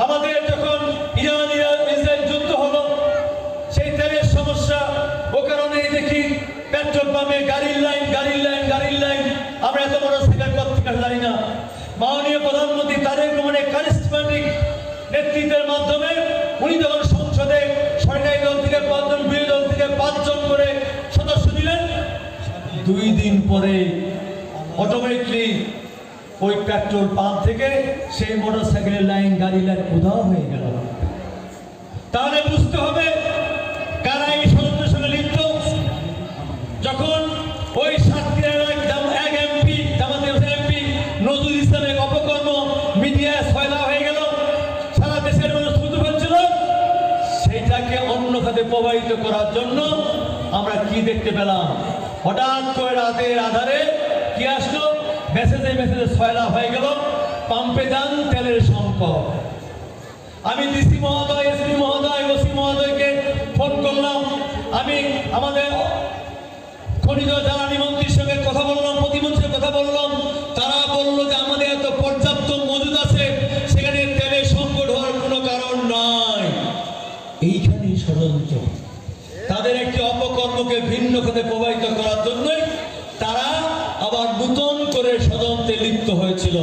আমাদের যখন Iran Israel যুদ্ধ হলো, সেই তেলের সমস্যা, ও কারণেই দেখি পেট্রোল পাম্পে গাড়ির লাইন। আমরা এত বড় সাইকেল পত্রিকা জানি না। মাননীয় প্রধানমন্ত্রী তারেক রহমানের কারিজমাটিক নেতৃত্বের মাধ্যমে উনি যখন সংসদে সরকারি দল থেকে 5 জন, বিরোধী দল থেকে 5 জন করে সদস্য দিলেন, 2 দিন পরে অটোমেটিকলি ওই পেট্রোল পাম্প থেকে সেই মোটরসাইকেলের লাইন, গাড়ি লাইন উধাও হয়ে গেল। তাহলে বুঝতে হবে কারা এই ষড়যন্ত্রের সঙ্গে লিপ্ত। যখন ওই সাতক্ষীরার এক এমপি, জামাতের এমপি নজরুল ইসলামের অপকর্ম মিডিয়ায় ছয়লা হয়ে গেল, সারা দেশের মানুষ বুঝতে পারছিল, সেইটাকে অন্য খাতে প্রবাহিত করার জন্য আমরা কি দেখতে পেলাম? হঠাৎ করে রাতের আধারে কি আসলো? মেসেজে ছয়লা হয়ে গেল, পাম্পে যান, তেলের সংকট। আমি ডিসি মহোদয়, এসপি মহোদয়, ওসি মহোদয়কে ফোন করলাম। আমি আমাদের খনিজ জ্বালানি মন্ত্রীর সঙ্গে কথা বললাম, প্রতিমন্ত্রীর কথা বললাম। তারা বললো যে আমাদের এত পর্যাপ্ত মজুদ আছে, সেখানে তেলের সংকট হওয়ার কোনো কারণ নাই। এইখানেই ষড়যন্ত্র। তাদের একটি অপকর্মকে ভিন্ন খাতে প্রবাহিত করার জন্যই তারা আবার নতুন করে ষড়যন্ত্রে লিপ্ত হয়েছিল।